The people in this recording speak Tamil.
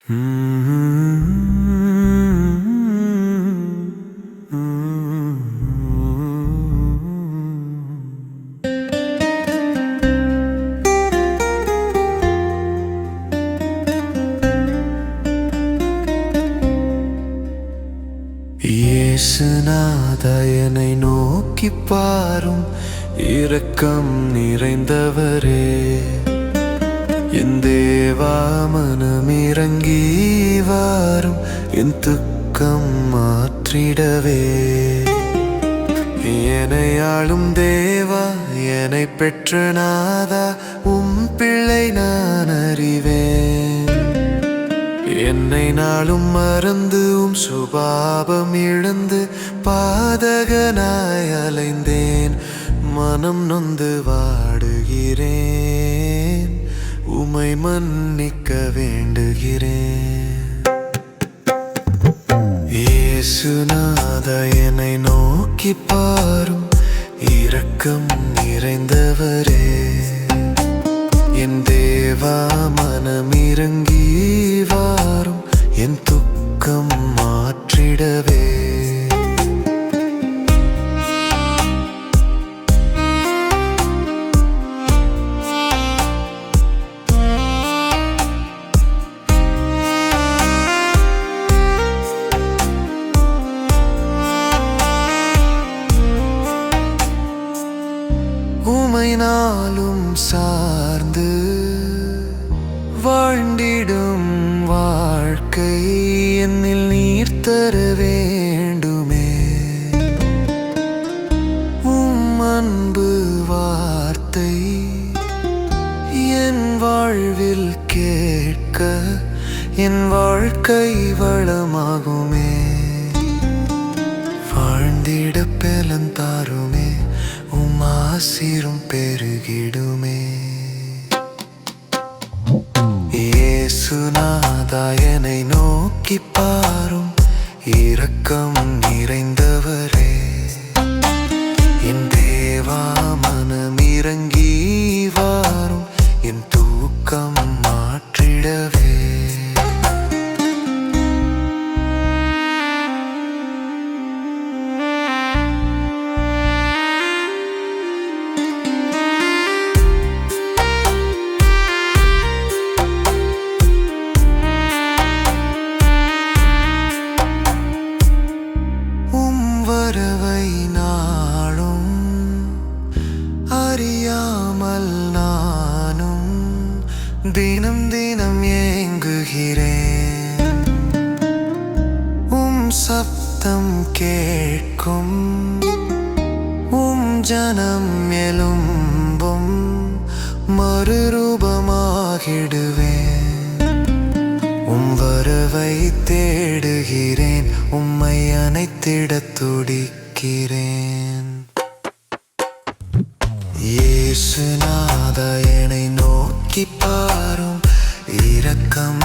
இயேசுநாதா என்னை நோக்கிப் பாரும், இரக்கம் நிறைந்தவரே. என் தேவா மனமிரங்கி வாரும், என் துக்கம் மாற்றிடவே. என்னை ஆளும் தேவா, என்னை பெற்ற நாதா, உம் பிள்ளை நான் அறிவேன். என்னை நாளும் மறந்து உம் சுபாவம் இழந்து பாதகனாய் அலைந்தேன். மனம் நொந்து வாடுகிறேன், உம்மை மன்னிக்க வேண்டுகிறேன். இயேசுநாதா என்னை நோக்கி பாரும், இரக்கம் நிறைந்தவரே. என் தேவா மனமிரங்கி வாரும், என் துக்கம் மாற்றிடவே. உம்மை நாளும் சார்ந்து வாழ்ந்திடும் வாழ்க்கை என்னில் நீர் தர வேண்டுமே. உம் அன்பு வார்த்தை என் வாழ்வில் கேட்க என் வாழ்க்கை வளமாகுமே. வாழ்ந்திட பலன் தாருமே, உம் ஆசீரும் பெருகிடுமே. இயேசுநாதா என்னை நோக்கி பாரும், இரக்கம் நிறைந்தவரே. என் தேவா மனமிரங்கி வாரும், என் தூக்கம் மாற்றிடவே. வரவை நாளும் அறியாமல் நானும் தினம் தினம் ஏங்குகிறேன். உம் சப்தம் கேட்கும் உம் ஜனம் எலும்பும் மறுரூபமாகிடுவேன். உம் வரவை தேடுகிறேன், உம்மை அணைத்திடத் துடிக்கிறேன். இயேசுநாதா என்னை நோக்கி பாரும், இரக்கம்